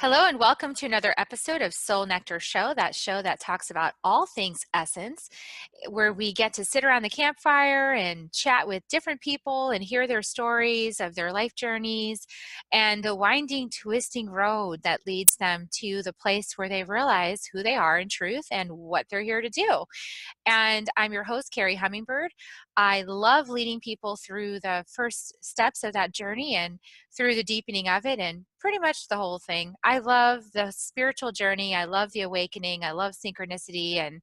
Hello and welcome to another episode of Soul Nectar show that talks about all things essence, where we get to sit around the campfire and chat with different people and hear their stories of their life journeys and the winding, twisting road that leads them to the place where they realize who they are in truth and what they're here to do. And I'm your host, Carrie Hummingbird. I love leading people through the first steps of that journey and through the deepening of it and pretty much the whole thing. I love the spiritual journey. I love the awakening. I love synchronicity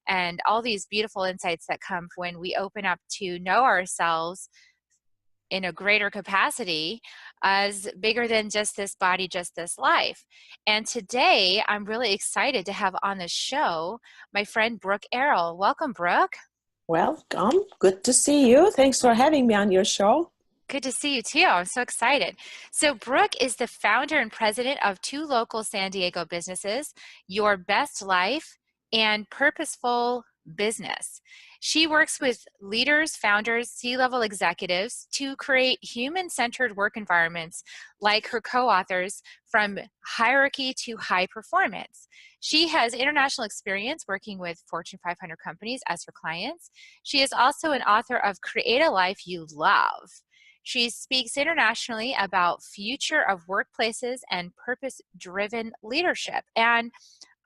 and all these beautiful insights that come when we open up to know ourselves in a greater capacity as bigger than just this body, just this life. And today I'm really excited to have on the show my friend Brooke Erol. Welcome, Brooke. Welcome. Good to see you. Thanks for having me on your show. Good to see you too. I'm so excited. So Brooke is the founder and president of two local San Diego businesses, Your Best Life and Purposeful Business. She works with leaders, founders, C-level executives to create human-centered work environments like her co-authors from hierarchy to high performance. She has international experience working with Fortune 500 companies as her clients. She is also an author of Create a Life You Love. She speaks internationally about future of workplaces and purpose-driven leadership. And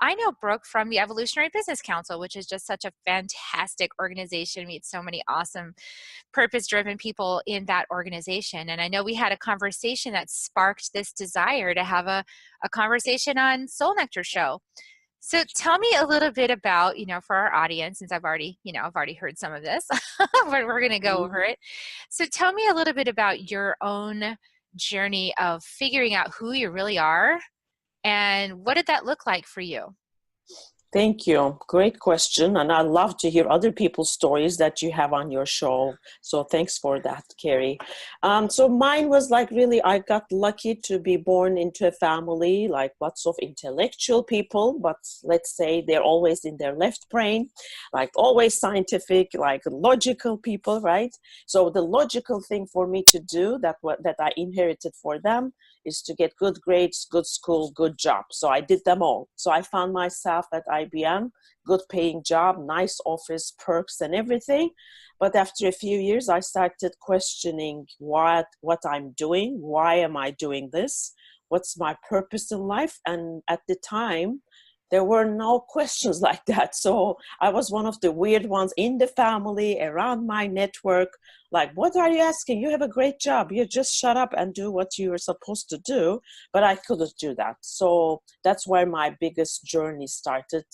I know Brooke from the Evolutionary Business Council, which is just such a fantastic organization. Meet so many awesome purpose-driven people in that organization. And I know we had a conversation that sparked this desire to have a conversation on Soul Nectar Show. So tell me a little bit about, for our audience, since I've already heard some of this, but we're going to go over it. So tell me a little bit about your own journey of figuring out who you really are and what did that look like for you? Thank you. Great question. And I love to hear other people's stories that you have on your show. So thanks for that, Carrie. So mine was like really, I got lucky to be born into a family, like lots of intellectual people, but let's say they're always in their left brain, like always scientific, like logical people, right? So the logical thing for me to do that I inherited for them is to get good grades, good school, good job. So I did them all. So I found myself at IBM, good paying job, nice office, perks and everything. But after a few years, I started questioning what I'm doing. Why am I doing this? What's my purpose in life? And at the time, there were no questions like that. So I was one of the weird ones in the family, around my network. Like, what are you asking? You have a great job. You just shut up and do what you were supposed to do. But I couldn't do that. So that's where my biggest journey started,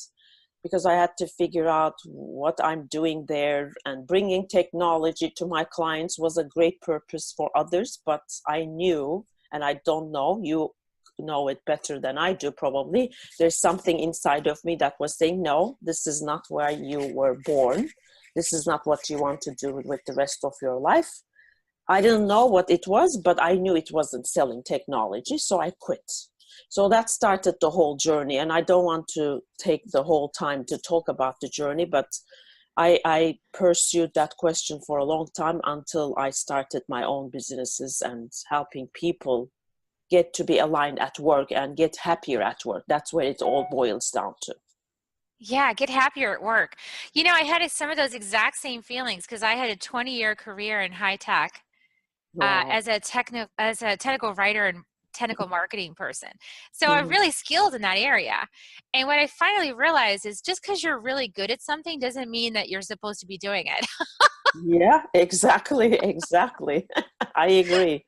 because I had to figure out what I'm doing there, and bringing technology to my clients was a great purpose for others. But I knew, and I don't know, you know it better than I do probably, there's something inside of me that was saying, no, this is not where you were born. This is not what you want to do with the rest of your life. I didn't know what it was, but I knew it wasn't selling technology, so I quit. So that started the whole journey, and I don't want to take the whole time to talk about the journey, but I pursued that question for a long time until I started my own businesses and helping people get to be aligned at work and get happier at work. That's where it all boils down to. Yeah, get happier at work. I had some of those exact same feelings because I had a 20-year career in high tech Wow. as a technical writer and technical marketing person. So I'm Mhm. really skilled in that area. And what I finally realized is just because you're really good at something doesn't mean that you're supposed to be doing it. Yeah, exactly. Exactly. I agree.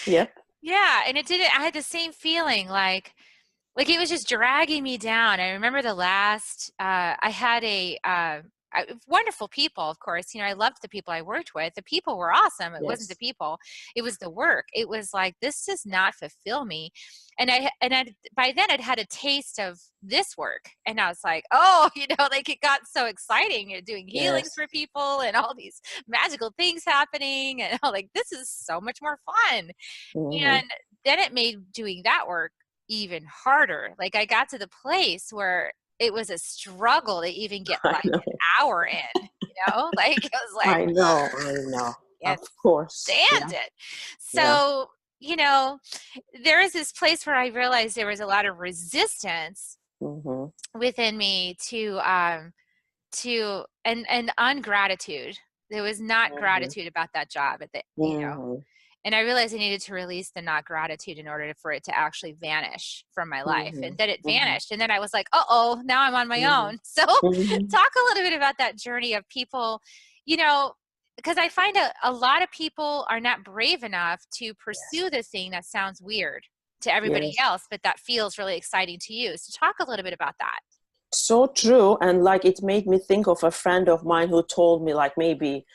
Yep. Yeah, and it didn't. I had the same feeling like it was just dragging me down. I remember the last, I had wonderful people, of course. I loved the people I worked with. The people were awesome. It wasn't the Yes. people, it was the work. It was like, this does not fulfill me. By then I'd had a taste of this work. And I was like, oh, like it got so exciting. You're doing healings Yes. for people and all these magical things happening. And I'm like, this is so much more fun. Hmm. And then it made doing that work even harder. Like I got to the place where it was a struggle to even get I like an know. hour in, like it was like, I know. I know. Of can't course. stand Yeah. it. Yeah. So there is this place where I realized there was a lot of resistance Mm-hmm. within me and ungratitude. There was not Mm-hmm. gratitude about that job Mm-hmm. and I realized I needed to release the not gratitude in order for it to actually vanish from my life. And then it Mm-hmm. vanished. And then I was like, uh-oh, now I'm on my Mm-hmm. own. So Mm-hmm. talk a little bit about that journey of people, you know, because I find a lot of people are not brave enough to Yes. pursue the thing that sounds weird to everybody Yes. else, but that feels really exciting to you. So talk a little bit about that. So true. And like it made me think of a friend of mine who told me like maybe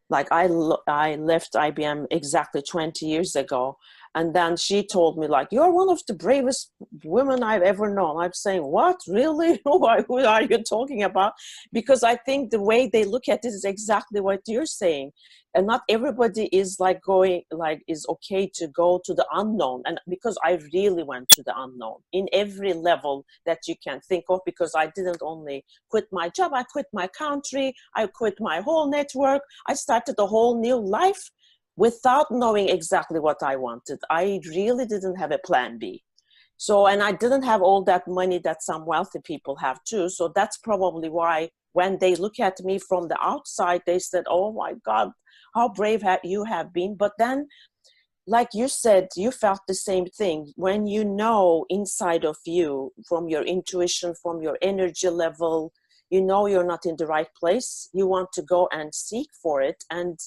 like I left IBM exactly 20 years ago, and then she told me like you're one of the bravest women I've ever known. I'm saying what, really? Who are you talking about? Because I think the way they look at it is exactly what you're saying, and not everybody is like going like is okay to go to the unknown. And because I really went to the unknown in every level that you can think of, because I didn't only quit my job, I quit my country, I quit my whole network, I started a whole new life without knowing exactly what I wanted. I really didn't have a plan B. So, and I didn't have all that money that some wealthy people have too. So that's probably why when they look at me from the outside, they said, oh my God, how brave you have been. But then, like you said, you felt the same thing. When you know inside of you, from your intuition, from your energy level, you know you're not in the right place. You want to go and seek for it. And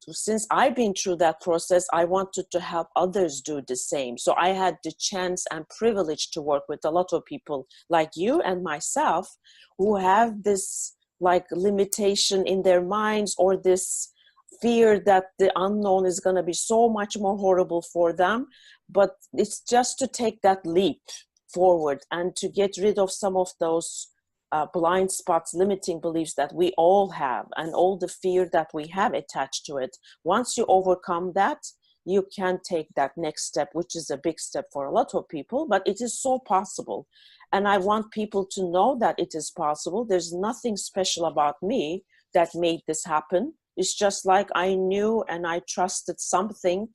since I've been through that process, I wanted to help others do the same. So I had the chance and privilege to work with a lot of people like you and myself who have this like limitation in their minds, or this fear that the unknown is going to be so much more horrible for them. But it's just to take that leap forward and to get rid of some of those blind spots, limiting beliefs that we all have, and all the fear that we have attached to it. Once you overcome that, you can take that next step, which is a big step for a lot of people, but it is so possible. And I want people to know that it is possible. There's nothing special about me that made this happen. It's just like I knew and I trusted something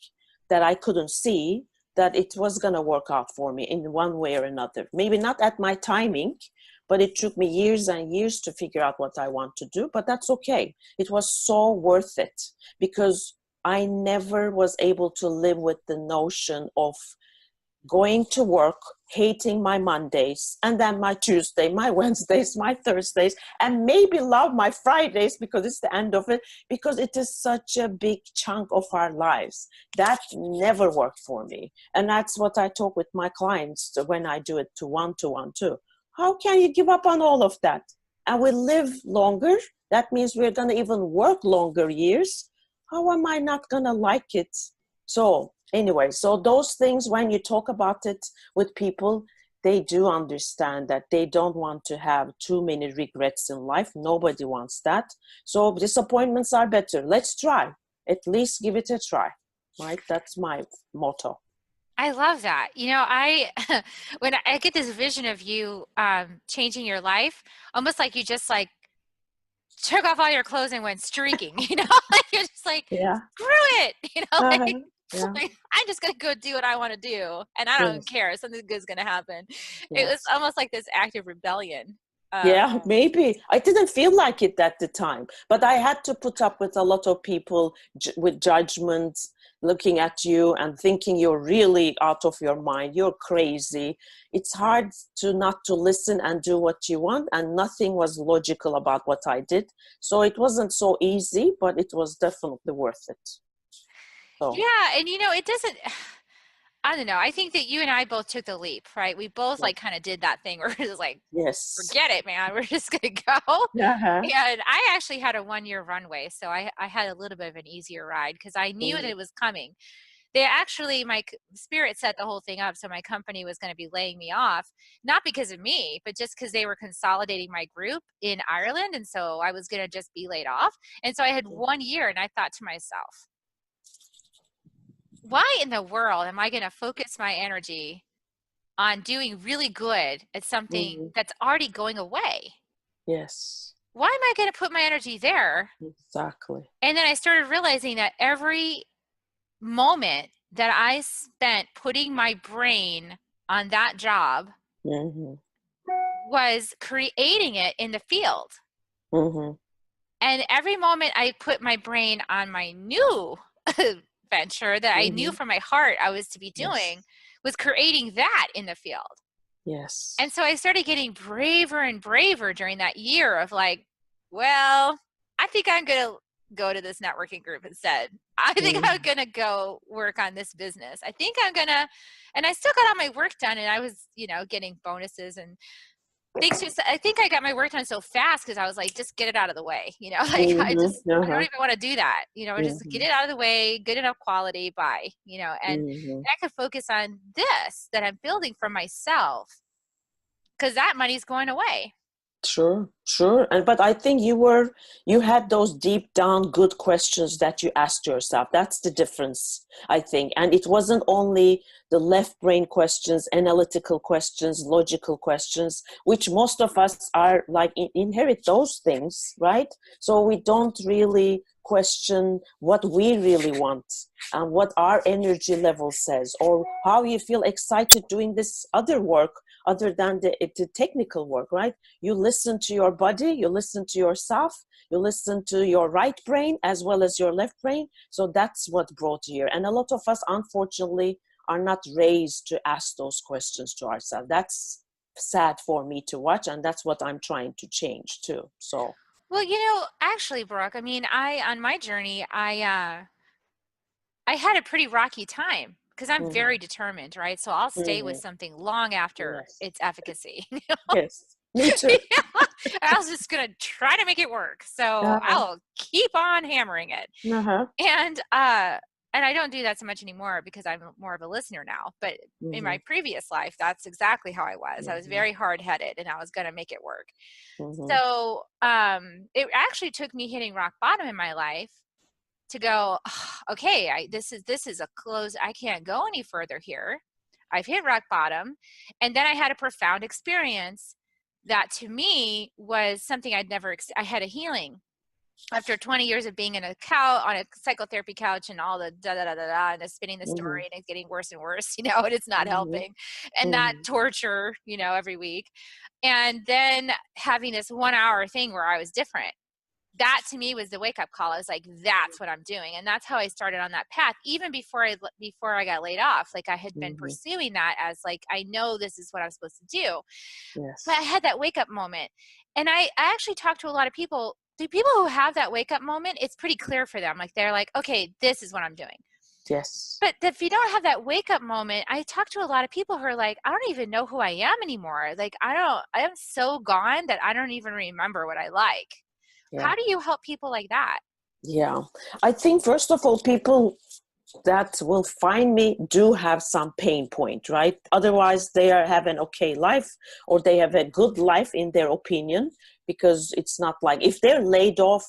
that I couldn't see, that it was going to work out for me in one way or another. Maybe not at my timing, but it took me years and years to figure out what I want to do, but that's okay. It was so worth it, because I never was able to live with the notion of going to work, hating my Mondays, and then my Tuesday, my Wednesdays, my Thursdays, and maybe love my Fridays because it's the end of it, because it is such a big chunk of our lives. That never worked for me. And that's what I talk with my clients when I do it to one too. How can you give up on all of that? And we live longer. That means we're going to even work longer years. How am I not going to like it? So anyway, so those things, when you talk about it with people, they do understand that they don't want to have too many regrets in life. Nobody wants that. So disappointments are better. Let's try. At least give it a try. Right? That's my motto. I love that. I when I get this vision of you changing your life, almost like you just like took off all your clothes and went streaking, like you're just like, Yeah. screw it, like, Yeah. like I'm just gonna go do what I want to do, and I don't Yes. care. Something good's gonna happen. It was Yes. almost like this act of rebellion. Yeah, maybe. I didn't feel like it at the time, but I had to put up with a lot of people with judgment, looking at you and thinking you're really out of your mind, you're crazy. It's hard to not to listen and do what you want, and nothing was logical about what I did. So it wasn't so easy, but it was definitely worth it. So, Yeah, and it doesn't. I don't know. I think that you and I both took the leap, right? We both yeah. like kind of did that thing where we're just like, Yes. forget it, man. We're just gonna go. Uh-huh. And I actually had a 1 year runway, so I had a little bit of an easier ride because I knew that Mm-hmm. it was coming. They actually, my spirit set the whole thing up, so my company was going to be laying me off, not because of me, but just because they were consolidating my group in Ireland, and so I was going to just be laid off. And so I had 1 year, and I thought to myself, why in the world am I going to focus my energy on doing really good at something Mm-hmm. that's already going away? Yes. Why am I going to put my energy there? Exactly. And then I started realizing that every moment that I spent putting my brain on that job Mm-hmm. was creating it in the field. Mm-hmm. And every moment I put my brain on my new venture that I knew Mm-hmm. from my heart I was to be Yes. doing was creating that in the field. Yes. And so I started getting braver and braver during that year of like, well, I think I'm going to go to this networking group instead. I think I'm Mm-hmm. going to go work on this business. I think I'm going to, and I still got all my work done, and I was, getting bonuses and things. Just, I think I got my work done so fast because I was like, just get it out of the way. Like Mm-hmm. I don't Uh-huh. even want to do that. Just get Mm-hmm. it out of the way, good enough quality, bye, and Mm-hmm. I could focus on this that I'm building for myself, because that money's going away. Sure, sure. And but I think you had those deep down good questions that you asked yourself. That's the difference, I think. And it wasn't only the left brain questions, analytical questions, logical questions, which most of us are like inherit those things, right? So we don't really question what we really want and what our energy level says, or how you feel excited doing this other work other than the technical work, right? You listen to your body, you listen to yourself, you listen to your right brain as well as your left brain. So that's what brought you here. And a lot of us, unfortunately, are not raised to ask those questions to ourselves. That's sad for me to watch, and that's what I'm trying to change too. So Well, actually, Brooke, I mean, on my journey, I had a pretty rocky time because I'm mhm, very determined, right? So I'll stay with mhm, something long after yes, its efficacy. yes, me too. Yeah. I was just gonna try to make it work. So Uh-huh, I'll keep on hammering it. uh-huh, And I don't do that so much anymore because I'm more of a listener now. But in mhm, my previous life, that's exactly how I was. I was mhm, very hard headed and I was gonna make it work. mhm, So it actually took me hitting rock bottom in my life to go, okay, this is a close. I can't go any further here. I've hit rock bottom. And then I had a profound experience that to me was something I had a healing after 20 years of being in a on a psychotherapy couch, and all the da da da da da, and the spinning the story, mhm, and it's getting worse and worse, and it's not mhm, helping, and that mhm, torture, every week. And then having this 1 hour thing where I was different, that to me was the wake up call. I was like, that's what I'm doing. And that's how I started on that path. Even before I got laid off, like I had been mhm, pursuing that as like, I know this is what I'm supposed to do. But I yes, had that wake up moment. And I actually talked to a lot of people. The people who have that wake up moment, it's pretty clear for them. Like they're like, okay, this is what I'm doing. yes. But if you don't have that wake up moment, I talk to a lot of people who are like, I don't even know who I am anymore. Like I am so gone that I don't even remember what I like. Yeah. How do you help people like that? Yeah. I think, first of all, people that will find me do have some pain point, right? Otherwise, they are have an okay life, or they have a good life in their opinion, because it's not like if they're laid off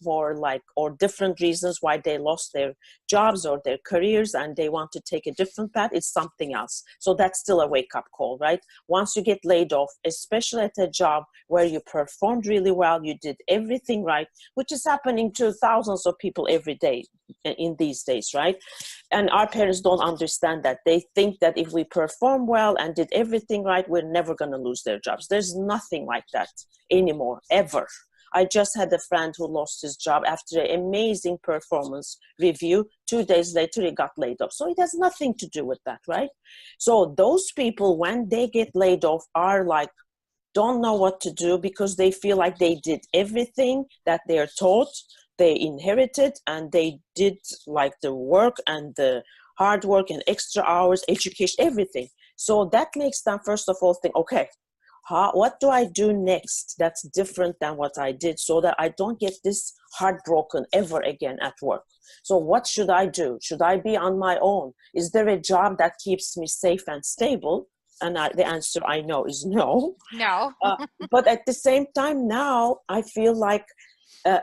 for like or different reasons why they lost their jobs or their careers and they want to take a different path, it's something else. So that's still a wake-up call, right? Once you get laid off, especially at a job where you performed really well, you did everything right, which is happening to thousands of people every day in these days, right? And our parents don't understand that. They think that if we perform well and did everything right, we're never going to lose their jobs. There's nothing like that anymore, ever. I just had a friend who lost his job after an amazing performance review. 2 days later, he got laid off. So it has nothing to do with that, right? So those people, when they get laid off, are like, don't know what to do because they feel like they did everything that they're taught, they inherited, and they did like the work and the hard work and extra hours, education, everything. So that makes them, first of all, think, okay, what do I do next that's different than what I did, so that I don't get this heartbroken ever again at work? So what should I do? Should I be on my own? Is there a job that keeps me safe and stable? And the answer I know is no. No. Uh, but at the same time, now I feel like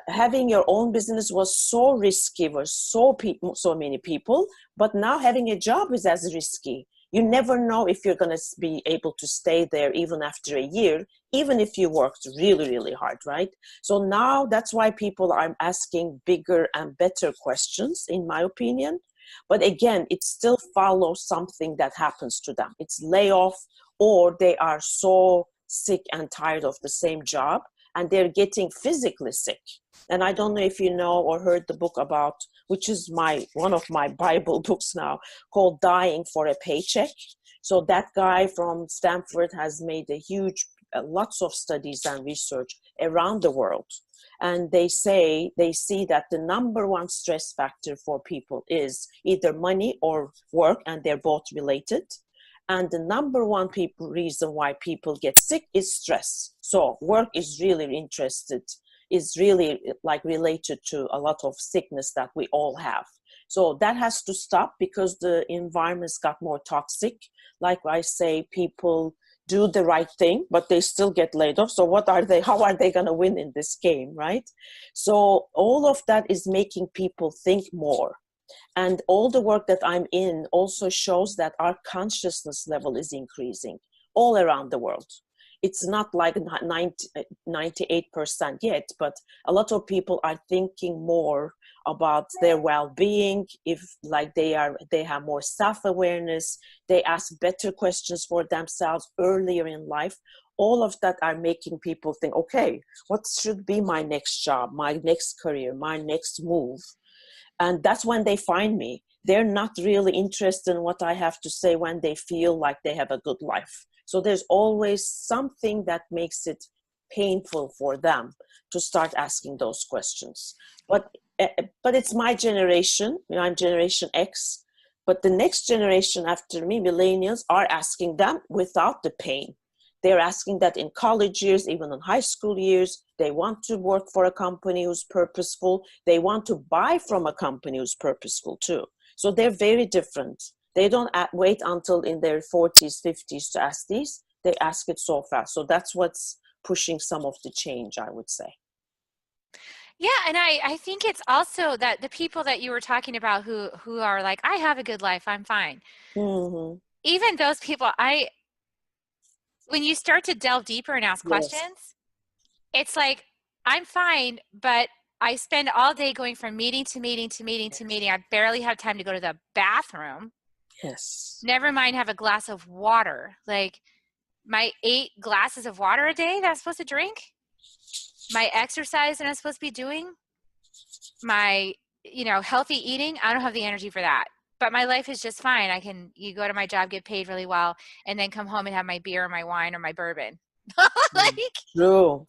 having your own business was so risky for so many people, but now having a job is as risky. You never know if you're going to be able to stay there even after a year, even if you worked really, really hard, right? So now that's why people are asking bigger and better questions, in my opinion. But again, it still follows something that happens to them. It's layoff, or they are so sick and tired of the same job and they're getting physically sick. And I don't know if you know or heard the book about, which is one of my Bible books now, called Dying for a Paycheck. So that guy from Stanford has made a huge, lots of studies and research around the world. And they see that the number one stress factor for people is either money or work, and they're both related. And the number one reason why people get sick is stress. So work is really like related to a lot of sickness that we all have. So that has to stop because the environment's got more toxic. Like I say, people do the right thing, but they still get laid off. So how are they going to win in this game, right? So all of that is making people think more. And all the work that I'm in also shows that our consciousness level is increasing all around the world. It's not like 98% yet, but a lot of people are thinking more about their well-being. If like they have more self-awareness, they ask better questions for themselves earlier in life. All of that are making people think, okay, what should be my next job, my next career, my next move? And that's when they find me. They're not really interested in what I have to say when they feel like they have a good life. So there's always something that makes it painful for them to start asking those questions. But it's my generation. I'm Generation X. But the next generation after me, millennials, are asking them without the pain. They're asking that in college years, even in high school years. They want to work for a company who's purposeful. They want to buy from a company who's purposeful too. So they're very different. They don't wait until in their 40s, 50s to ask these. They ask it so fast. So that's what's pushing some of the change, I would say. Yeah, and I think it's also that the people that you were talking about who are like, I have a good life, I'm fine. Mm-hmm. Even those people, when you start to delve deeper and ask Yes. questions, it's like, I'm fine, but I spend all day going from meeting to meeting to meeting to meeting. I barely have time to go to the bathroom. Yes. Never mind have a glass of water. Like my 8 glasses of water a day that I'm supposed to drink, my exercise that I'm supposed to be doing, my, healthy eating. I don't have the energy for that. But my life is just fine. You go to my job, get paid really well, and then come home and have my beer or my wine or my bourbon. Like, True.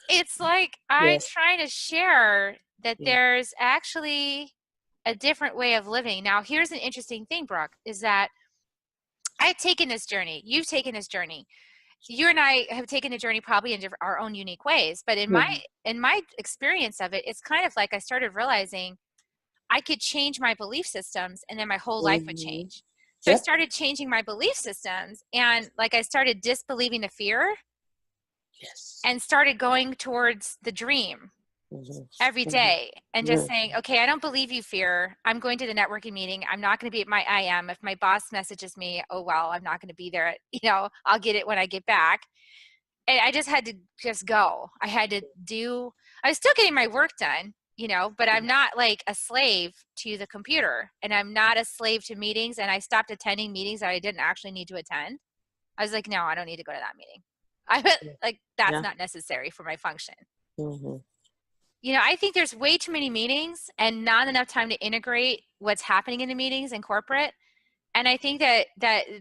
it's like I'm Yes. trying to share that Yeah. there's actually a different way of living. Now, here's an interesting thing, Brooke, is that I've taken this journey. You've taken this journey. You and I have taken the journey probably in our own unique ways. But in my experience of it, it's kind of like I started realizing I could change my belief systems and then my whole life would Mm-hmm. change. So I Yep. started changing my belief systems, and like I started disbelieving the fear Yes. and started going towards the dream Mm-hmm. every Mm-hmm. day and just saying, okay, I don't believe you, fear. I'm going to the networking meeting. I'm not going to be at my IM. If my boss messages me, oh, well, I'm not going to be there. I'll get it when I get back. And I just had to just go. I was still getting my work done, but I'm not like a slave to the computer, and I'm not a slave to meetings. And I stopped attending meetings that I didn't actually need to attend. I was like, no, I don't need to go to that meeting. That's Yeah. not necessary for my function. Mm-hmm. I think there's way too many meetings and not enough time to integrate what's happening in the meetings in corporate. And I think that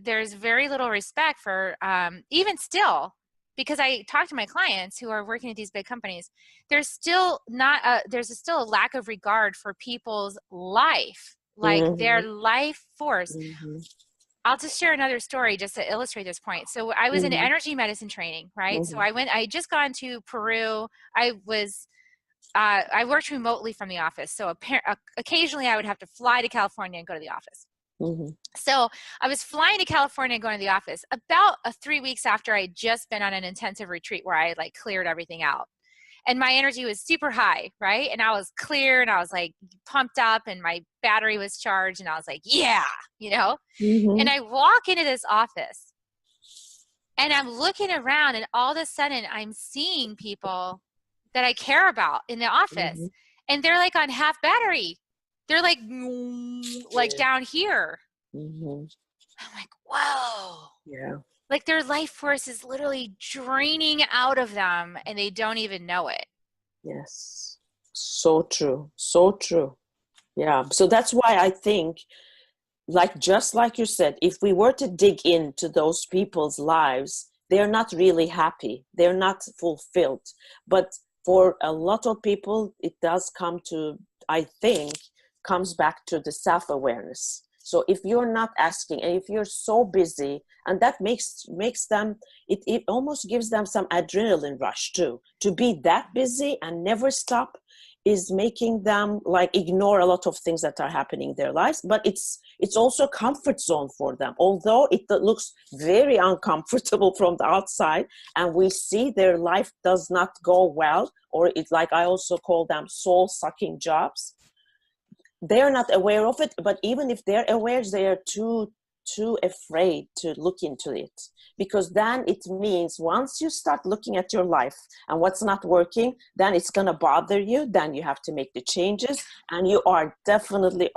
there's very little respect for, even still, because I talk to my clients who are working at these big companies, there's still a lack of regard for people's life, like their Mm-hmm. life force. Mm-hmm. I'll just share another story just to illustrate this point. So I was in Mm-hmm. energy medicine training, right? So Mm-hmm. I had just gone to Peru. I worked remotely from the office. So occasionally I would have to fly to California and go to the office. Mm-hmm. So I was flying to California and going to the office about 3 weeks after I had just been on an intensive retreat where I like cleared everything out. And my energy was super high, right? And I was clear and I was like pumped up and my battery was charged and I was like, yeah, And Mm-hmm. I walk into this office and I'm looking around and all of a sudden I'm seeing people that I care about in the office. And they're like on half battery. They're like Yeah. down here. Hmm. I'm like, whoa. Yeah. Like their life force is literally draining out of them and they don't even know it. Yes. So true. So true. Yeah. So that's why I think, like, just like you said, if we were to dig into those people's lives, they're not really happy. They're not fulfilled. But for a lot of people, it does come to, I think, comes back to the self-awareness. So if you're not asking, and if you're so busy, and that makes them, it almost gives them some adrenaline rush too. To be that busy and never stop is making them like ignore a lot of things that are happening in their lives. But it's also a comfort zone for them, although it looks very uncomfortable from the outside, and we see their life does not go well, or it's like I also call them soul sucking jobs. They're not aware of it, but even if they're aware, they are too afraid to look into it, because then it means once you start looking at your life and what's not working, then it's going to bother you, then you have to make the changes, and you are definitely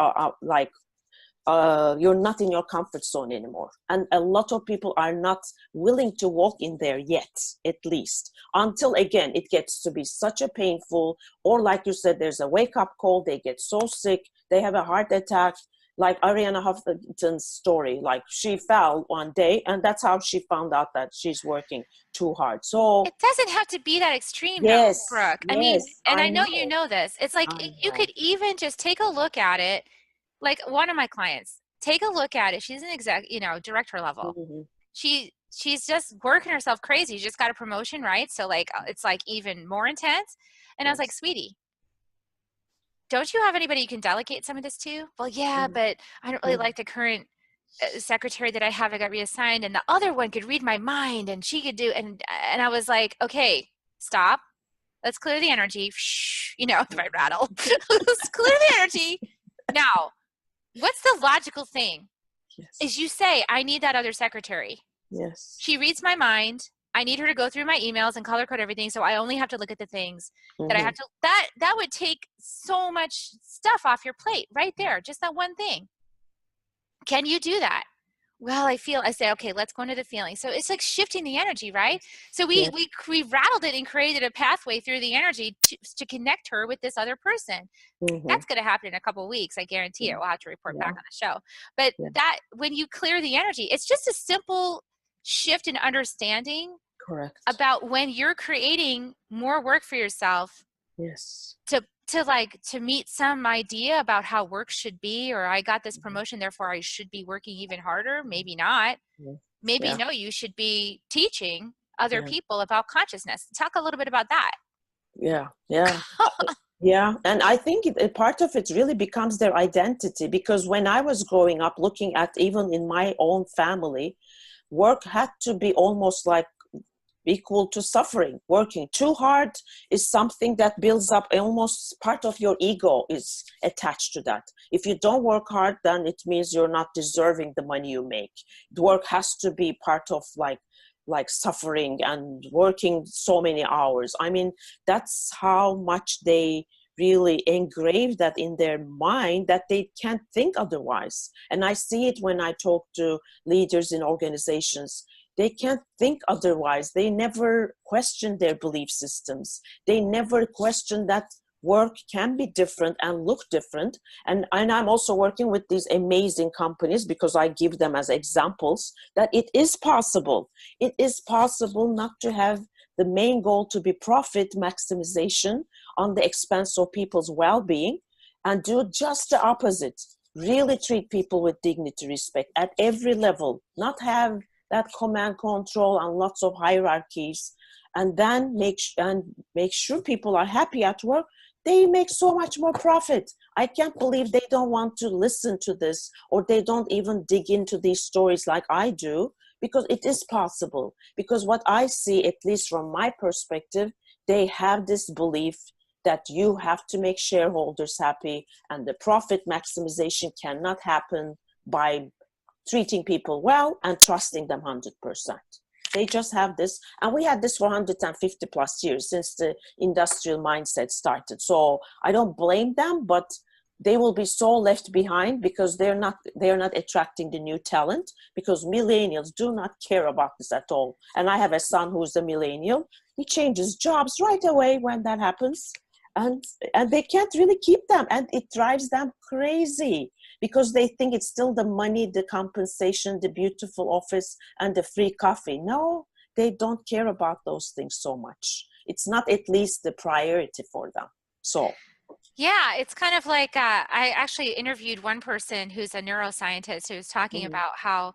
you're not in your comfort zone anymore. And a lot of people are not willing to walk in there yet, at least, until again it gets to be such a painful, or like you said, there's a wake-up call, they get so sick, they have a heart attack, like Ariana Huffington's story. Like she fell one day and that's how she found out that she's working too hard. So It doesn't have to be that extreme though, yes, Brooke. I mean, yes, and I I know you know, know this. It's like I you know. could even just take a look at it. Like one of my clients, take a look at it. She's an director level. Mhm. She's just working herself crazy. She just got a promotion, right? So like it's like even more intense. And I was like, Yes. sweetie, don't you have anybody you can delegate some of this to? Well, yeah, Mhm. but I don't really like the current secretary that I have. I got reassigned, and the other one could read my mind, and she could do. And I was like, okay, stop. Let's clear the energy. Shh, if I Mhm. rattle, let's clear the energy. Now, what's the logical thing? Is Yes. you say, I need that other secretary. Yes. She reads my mind. I need her to go through my emails and color code everything, so I only have to look at the things that I have Mhm. to. That would take so much stuff off your plate right there, just that one thing. Can you do that? Well, I say, okay, let's go into the feeling. So it's like shifting the energy, right? So we Yes. we we rattled it and created a pathway through the energy to connect her with this other person. Mhm. That's going to happen in a couple of weeks. I guarantee it. Yeah. We'll have to report back Yeah. on the show. But Yeah. that when you clear the energy, it's just a simple shift in understanding Correct. about when you're creating more work for yourself Yes. to meet some idea about how work should be, or I got this Mhm. promotion, therefore I should be working even harder. Maybe not. Mhm. Maybe Yeah. no, you should be teaching other Yeah. people about consciousness. Talk a little bit about that. Yeah. Yeah. Yeah, and I think a part of it really becomes their identity, because when I was growing up, looking at even in my own family, work had to be almost like equal to suffering. Working too hard is something that builds up, almost part of your ego is attached to that. If you don't work hard, then it means you're not deserving the money you make. Work has to be part of like suffering and working so many hours. I mean, that's how much they really engrave that in their mind, that they can't think otherwise. And I see it when I talk to leaders in organizations. They can't think otherwise. They never question their belief systems. They never question that work can be different and look different. And I'm also working with these amazing companies because I give them as examples that it is possible. It is possible not to have the main goal to be profit maximization on the expense of people's well-being, and do just the opposite. Really treat people with dignity, respect at every level, not have that command control and lots of hierarchies, and then make sure people are happy at work. They make so much more profit. I can't believe they don't want to listen to this, or they don't even dig into these stories like I do, because it is possible. Because what I see, at least from my perspective, they have this belief that you have to make shareholders happy, and the profit maximization cannot happen by treating people well and trusting them 100%. They just have this, and we had this for 150 plus years since the industrial mindset started. So I don't blame them, but they will be so left behind because they're not attracting the new talent, because millennials do not care about this at all. And I have a son who's a millennial. He changes jobs right away when that happens, and they can't really keep them, and it drives them crazy because they think it's still the money, the compensation, the beautiful office, and the free coffee. No, they don't care about those things so much. It's not at least the priority for them. So Yeah, it's kind of like I actually interviewed one person who's a neuroscientist who was talking mhm, about how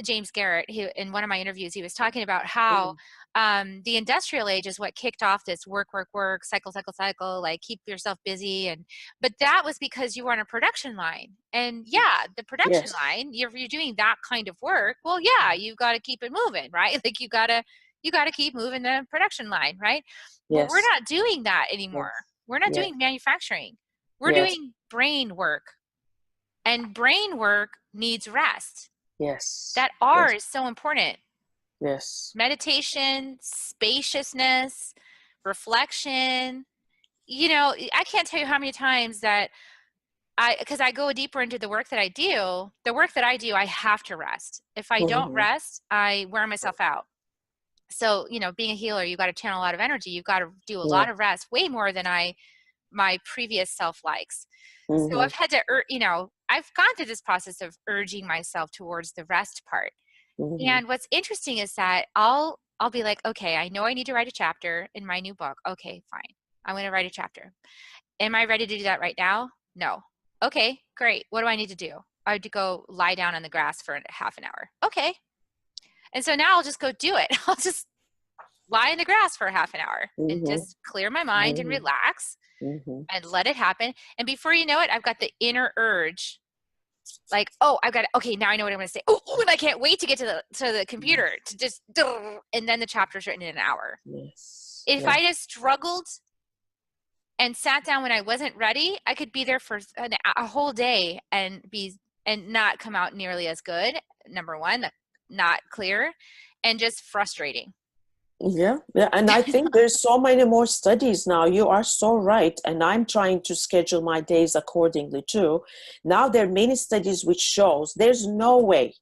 James Garrett, in one of my interviews, he was talking about how mhm, the industrial age is what kicked off this work, work, work, cycle, cycle, cycle, like keep yourself busy. And but that was because you were on a production line. And yeah, the production yes, line, you're doing that kind of work. Well, yeah, you got to keep it moving, right? Like you got to keep moving the production line, right? But we're yes, not doing that yes, anymore. We're not yes, doing manufacturing. We're yes, doing brain work, and brain work needs rest. yes, That R yes, is so important. yes, Meditation, spaciousness, reflection. You know, I can't tell you how many times that because I go deeper into the work that I do, I have to rest. If I don't mhm, rest, I wear myself out. So, you know, being a healer, you've got to channel a lot of energy. You've got to do a yeah, lot of rest, way more than my previous self likes. So mhm, I've had to, I've gone through this process of urging myself towards the rest part. mhm, And what's interesting is that I'll be like, okay, I know I need to write a chapter in my new book. Okay, fine. I'm going to write a chapter. Am I ready to do that right now? No. Okay, great. What do I need to do? I have to go lie down on the grass for half an hour. Okay. And so now I'll just go do it. I'll just lie in the grass for a half an hour and mhm, just clear my mind and mhm, relax mhm, and let it happen. And before you know it, I've got the inner urge, like, oh, I've got it. Okay, now I know what I'm going to say. Oh, and I can't wait to get to the computer to just, and then the chapter's written in an hour. yes, If yes, I just struggled and sat down when I wasn't ready, I could be there for a whole day and not come out nearly as good. Number one, not clear, and just frustrating. yeah, yeah. And I think there's so many more studies now. You are so right. And I'm trying to schedule my days accordingly too. Now there are many studies which shows there's no way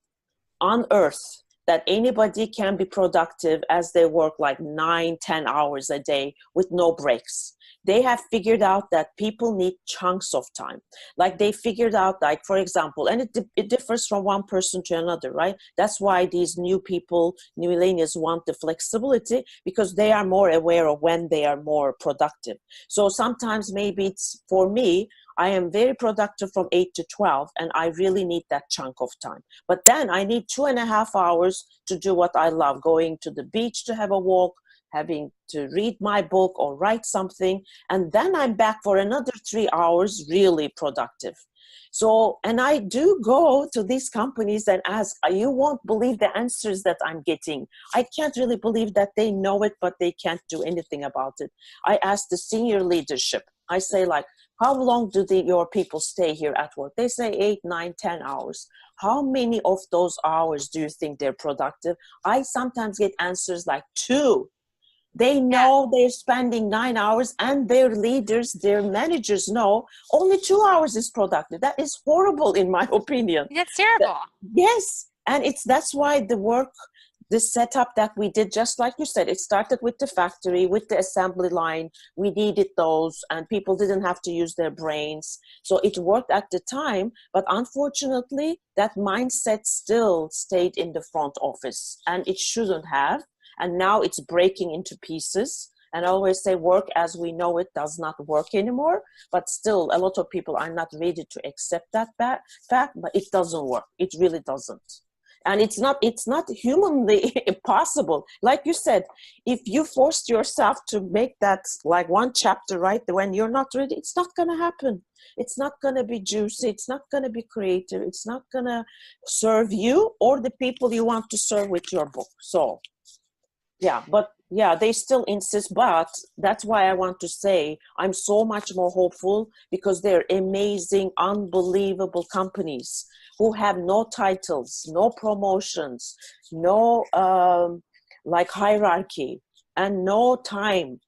on earth that anybody can be productive as they work like 9, 10 hours a day with no breaks. They have figured out that people need chunks of time. Like they figured out, like, for example, and it differs from one person to another, right? That's why these new people, new millennials, want the flexibility, because they are more aware of when they are more productive. So sometimes maybe it's, for me, I am very productive from 8 to 12, and I really need that chunk of time. But then I need 2.5 hours to do what I love, going to the beach to have a walk, having to read my book or write something. And then I'm back for another 3 hours, really productive. So, and I do go to these companies and ask, you won't believe the answers that I'm getting. I can't really believe that they know it, but they can't do anything about it. I ask the senior leadership, I say, like, how long do your people stay here at work? They say 8, 9, 10 hours. How many of those hours do you think they're productive? I sometimes get answers like 2. They Yeah, know they're spending 9 hours, and their leaders, their managers know only 2 hours is productive. That is horrible, in my opinion. that's terrible. Yes, and that's why the work, the setup that we did, just like you said, it started with the factory, with the assembly line. We needed those, and people didn't have to use their brains. So it worked at the time, but unfortunately, that mindset still stayed in the front office, and it shouldn't have. And now it's breaking into pieces. And I always say work as we know it does not work anymore, but still a lot of people are not ready to accept that fact, but it doesn't work. It really doesn't. And it's not humanly impossible. Like you said, if you forced yourself to make that like one chapter, right, when you're not ready, it's not going to happen. It's not going to be juicy. It's not going to be creative. It's not going to serve you or the people you want to serve with your book. So yeah, but yeah, they still insist. But that's why I want to say I'm so much more hopeful, because they're amazing, unbelievable companies who have no titles, no promotions, no like hierarchy, and no time.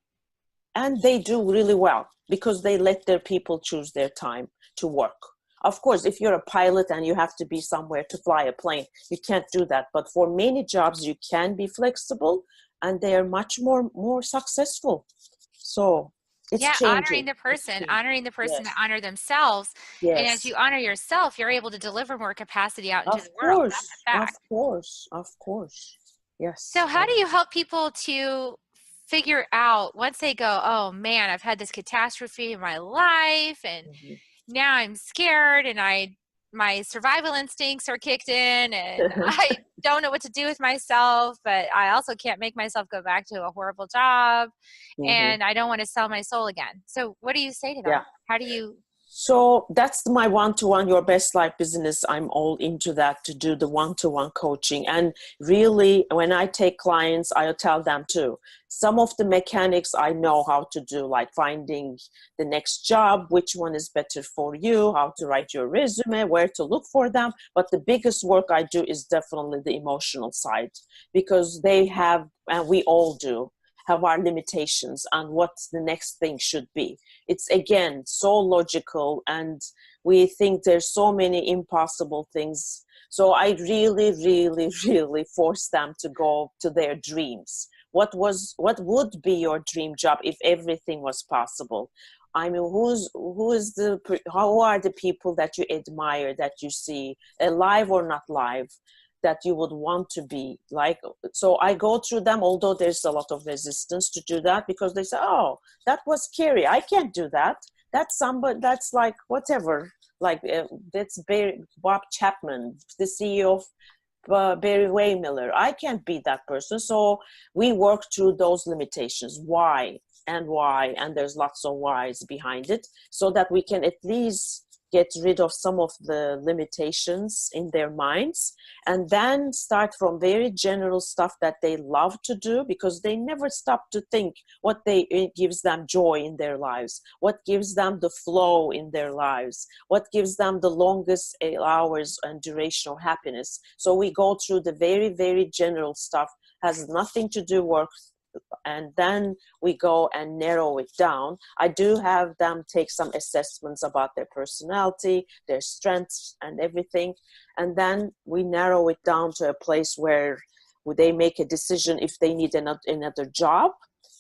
And they do really well because they let their people choose their time to work. Of course, if you're a pilot and you have to be somewhere to fly a plane, you can't do that. But for many jobs, you can be flexible, and they are much more successful. So it's Yeah, changing. It's changing. honoring the person that Yes. honor themselves. And as Yes. you honor yourself, you're able to deliver more capacity out into Of the world. That's course. a Of fact. course. Of course. So Yes. how do you help people to figure out once they go, oh man, I've had this catastrophe in my life and Mhm. now I'm scared and my survival instincts are kicked in and I don't know what to do with myself, but I also can't make myself go back to a horrible job Mhm. and I don't want to sell my soul again. So what do you say to them? Yeah. How do you So that's my one-to-one, your best life business. I'm all into that, to do the one-to-one coaching. And really, when I take clients, I'll tell them too. Some of the mechanics I know how to do, like finding the next job, which one is better for you, how to write your resume, where to look for them. But the biggest work I do is definitely the emotional side, because they have, and we all do, have our limitations on what the next thing should be. It's again so logical, and we think there's so many impossible things. So I really, really, really force them to go to their dreams. What would be your dream job if everything was possible? I mean, who are the people that you admire, that you see, alive or not live, that you would want to be like? So I go through them, although there's a lot of resistance to do that, because they say, oh, that was scary, I can't do that. That's somebody, that's like whatever, like that's Bob Chapman, the CEO of Barry Waymiller. I can't be that person. So we work through those limitations. Why, and there's lots of whys behind it, so that we can at least get rid of some of the limitations in their minds, and then start from very general stuff that they love to do, because they never stop to think what it gives them joy in their lives, what gives them the flow in their lives, what gives them the longest hours and duration of happiness. So we go through the very, very general stuff, has nothing to do work, and then we go and narrow it down. I do have them take some assessments about their personality, their strengths and everything, and then we narrow it down to a place where they make a decision if they need another job,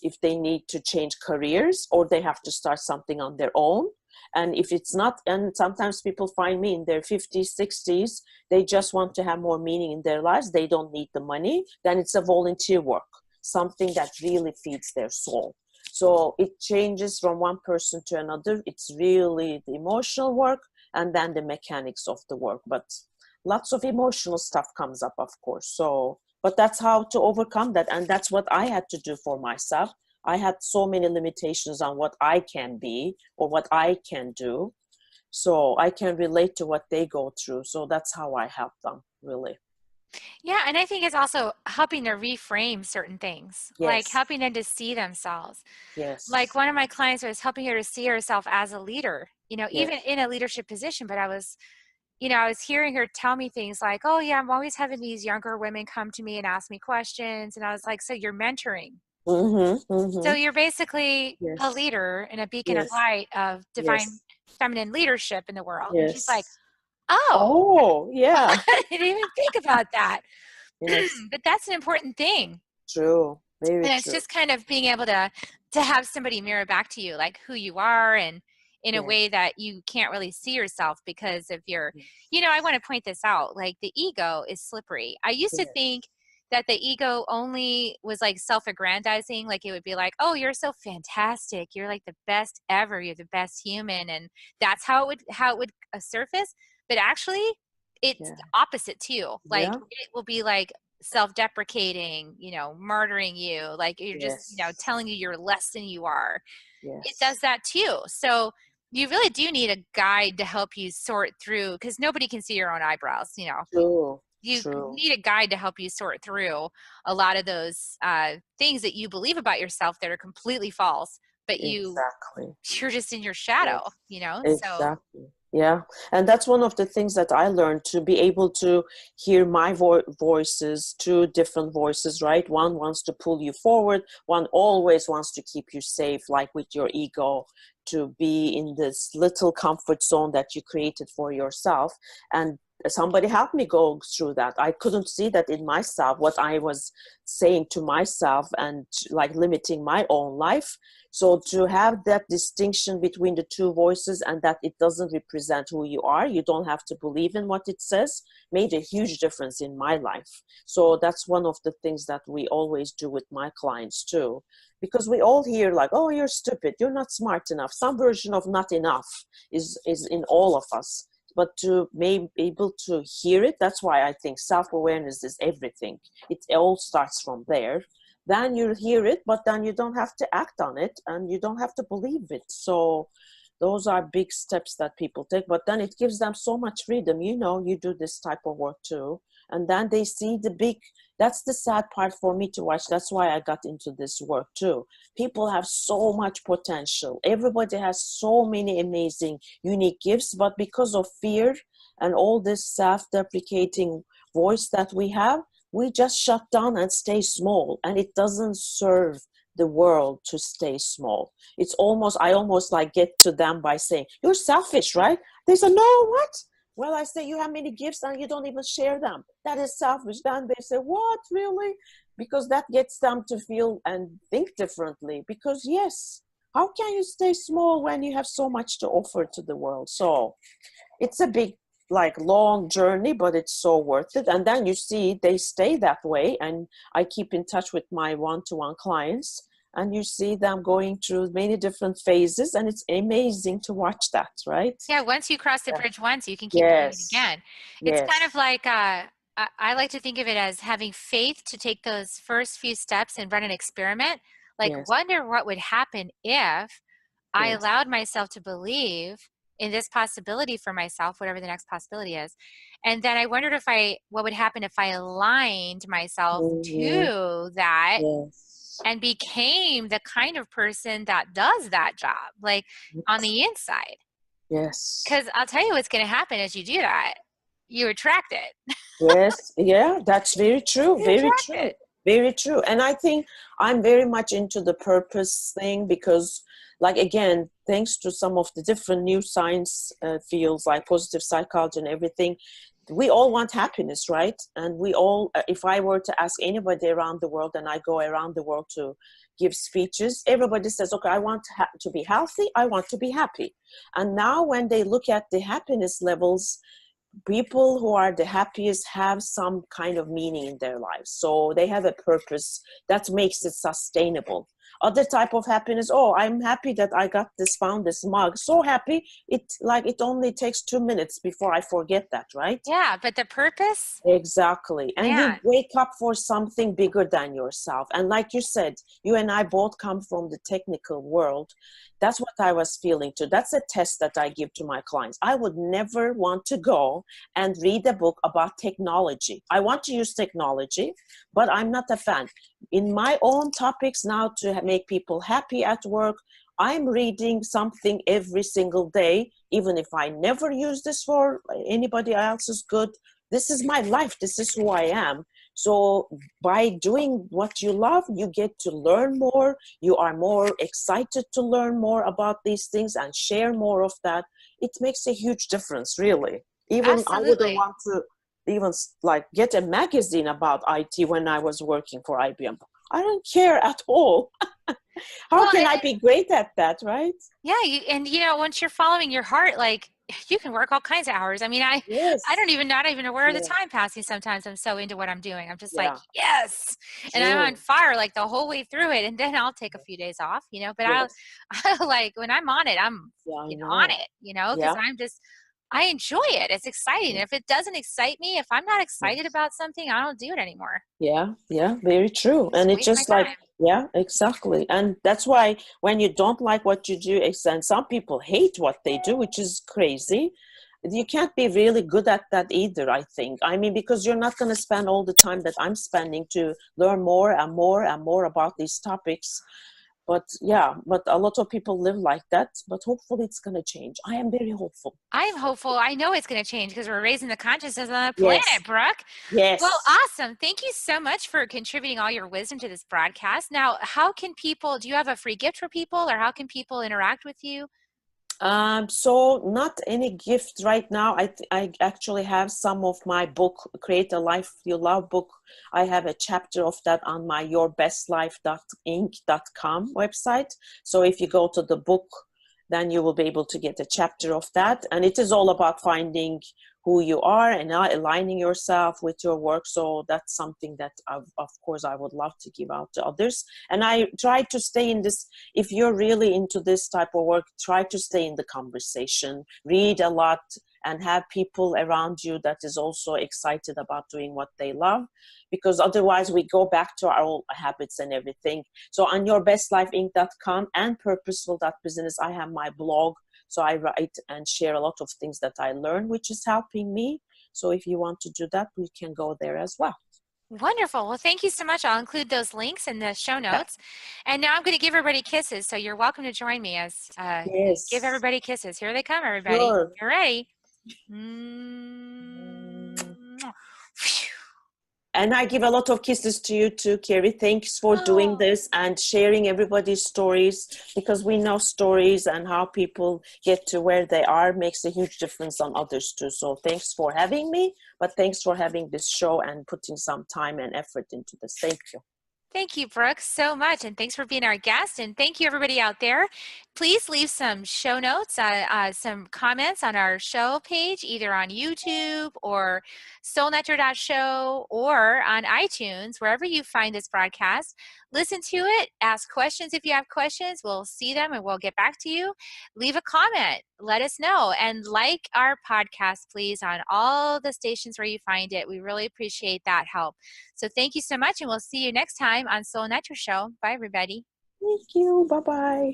if they need to change careers, or they have to start something on their own. And if it's not, and sometimes people find me in their 50s, 60s, they just want to have more meaning in their lives, they don't need the money, then it's a volunteer work, something that really feeds their soul. So it changes from one person to another. It's really the emotional work and then the mechanics of the work. But lots of emotional stuff comes up, of course. So, but that's how to overcome that. And that's what I had to do for myself. I had so many limitations on what I can be or what I can do. So I can relate to what they go through. So that's how I help them, really. Yeah, and I think it's also helping to reframe certain things, like Yes. helping them to see themselves. Like Yes. one of my clients, I was helping her to see herself as a leader, even Yes. in a leadership position, but I was hearing her tell me things like, oh yeah, I'm always having these younger women come to me and ask me questions. And I was like, so you're mentoring. Mm-hmm. So Mm-hmm. you're basically a Yes. leader and a beacon of Yes. light of divine Yes. feminine leadership in the world. And she's like, Yes. oh, Oh, yeah. I didn't even think about that. Yes. But that's an important thing. True. Very And it's true. just kind of being able to have somebody mirror back to you like who you are and in a way Yes. that you can't really see yourself because of I want to point this out, like the ego is slippery. I used to Yes. think that the ego only was like self-aggrandizing, like it would be like, oh, you're so fantastic, you're like the best ever, you're the best human, and that's how it would surface. But actually it's Yeah. opposite too. Like Yeah. it will be like self-deprecating, martyring you, like you're just, Yes. telling you you're less than you are. It does Yes. that too. So you really do need a guide to help you sort through, because nobody can see your own eyebrows. True. You True. need a guide to help you sort through a lot of those things that you believe about yourself that are completely false, but Exactly. you're just in your shadow, Yes. so Exactly. Yeah, and that's one of the things that I learned, to be able to hear my voices, two different voices, right? One wants to pull you forward, one always wants to keep you safe, like with your ego, to be in this little comfort zone that you created for yourself. And somebody helped me go through that. I couldn't see that in myself, what I was saying to myself and like limiting my own life. So to have that distinction between the two voices, and that it doesn't represent who you are, you don't have to believe in what it says, made a huge difference in my life. So that's one of the things that we always do with my clients too. Because we all hear like, oh, you're stupid, you're not smart enough. Some version of not enough is in all of us. But to be able to hear it, that's why I think self-awareness is everything. It all starts from there. Then you hear it, but then you don't have to act on it and you don't have to believe it. So those are big steps that people take, but then it gives them so much freedom. You know, you do this type of work too. And then they see the big, that's the sad part for me to watch. That's why I got into this work too. People have so much potential. Everybody has so many amazing, unique gifts, but because of fear and all this self-deprecating voice that we have, we just shut down and stay small, and it doesn't serve the world to stay small. It's almost, I almost like get to them by saying, you're selfish, right? They say, no, what? Well, I say, you have many gifts and you don't even share them. That is selfish. Then they say, what, really? Because that gets them to feel and think differently. Because yes, how can you stay small when you have so much to offer to the world? So it's a big, like, long journey, but it's so worth it. And then you see they stay that way, and I keep in touch with my one-to-one clients, and you see them going through many different phases, and it's amazing to watch that, right? Yeah, once you cross the Yeah. bridge once, you can keep doing it Yes. again. It's kind of Yes. like I like to think of it as having faith to take those first few steps and run an experiment. Like, Yes. wonder what would happen if I Yes. allowed myself to believe in this possibility for myself, whatever the next possibility is. And then I wondered what would happen if I aligned myself Mm-hmm. to that Yes. and became the kind of person that does that job, like on the inside. Yes. Because I'll tell you what's going to happen as you do that. You attract it. Yes, yeah, that's very true. You Very attract true. it. Very true. And I think I'm very much into the purpose thing because, like, again, thanks to some of the different new science fields like positive psychology and everything, we all want happiness, right? And we all, if I were to ask anybody around the world, and I go around the world to give speeches, everybody says, okay, I want to be healthy, I want to be happy. And now when they look at the happiness levels, people who are the happiest have some kind of meaning in their lives, so they have a purpose that makes it sustainable. Other type of happiness, oh, I'm happy that I got this, found this mug, so happy, it like it only takes 2 minutes before I forget that, right? Yeah, but the purpose, Exactly. And you man. wake up for something bigger than yourself. And like you said, you and I both come from the technical world. That's what I was feeling too. That's a test that I give to my clients. I would never want to go and read a book about technology. I want to use technology, but I'm not a fan. In my own topics now to make people happy at work, I'm reading something every single day, even if I never use this for anybody else's good. This is my life, this is who I am. So by doing what you love, you get to learn more, you are more excited to learn more about these things and share more of that. It makes a huge difference, really. Even I wouldn't Absolutely. want to even like get a magazine about IT when I was working for IBM. I don't care at all. How Well, can and I be great at that, right? yeah, and once you're following your heart, like you can work all kinds of hours. I mean, I Yes. don't even not even aware of the Yeah. time passing sometimes. I'm so into what I'm doing. I'm just like, Yeah. yes. And I'm on True. fire like the whole way through it. And then I'll take a few days off, but I'll Yes. I like when I'm on it, I'm Yeah, I on know. it, because Yeah. I enjoy it. It's exciting. Yeah. If it doesn't excite me, if I'm not excited Yes. about something, I don't do it anymore. Yeah, yeah, very true. Just And it's waste my just like, time. yeah, exactly. And that's why when you don't like what you do, and some people hate what they do, which is crazy, you can't be really good at that either, I think. I mean, because you're not going to spend all the time that I'm spending to learn more and more and more about these topics. But yeah, but a lot of people live like that, but hopefully it's going to change. I am very hopeful. I'm hopeful. I know it's going to change because we're raising the consciousness on the Yes. planet, Brooke. Well, Yes. awesome. Thank you so much for contributing all your wisdom to this broadcast. Now, how can people, do you have a free gift for people, or how can people interact with you? So not any gift right now. I actually have some of my book, Create a Life You Love book. I have a chapter of that on my yourbestlife.inc.com website. So if you go to the book, then you will be able to get a chapter of that. And it is all about finding who you are and aligning yourself with your work. So that's something that, of course, I would love to give out to others. And I try to stay in this. If you're really into this type of work, try to stay in the conversation, read a lot, and have people around you that is also excited about doing what they love, because otherwise we go back to our old habits and everything. So on yourbestlifeinc.com and purposeful.business, I have my blog. So I write and share a lot of things that I learn, which is helping me. So if you want to do that, we can go there as well. Wonderful. Well, thank you so much. I'll include those links in the show Yeah. notes. And now I'm going to give everybody kisses. So you're welcome to join me as give Yes. everybody kisses. Here they come, everybody. Sure. You're ready. Mm. And I give a lot of kisses to you too, Carrie. Thanks for doing Oh, this and sharing everybody's stories, because we know stories and how people get to where they are makes a huge difference on others too. So thanks for having me, but thanks for having this show and putting some time and effort into this. Thank you. thank you, Brooke, so much. And thanks for being our guest. And thank you, everybody out there. Please leave some show notes, some comments on our show page, either on YouTube or soulnectar.show or on iTunes, wherever you find this broadcast. Listen to it. Ask questions if you have questions. We'll see them and we'll get back to you. Leave a comment. Let us know. And like our podcast, please, on all the stations where you find it. We really appreciate that help. So thank you so much, and we'll see you next time on Soul Nectar Show. Bye, everybody. Thank you. Bye-bye.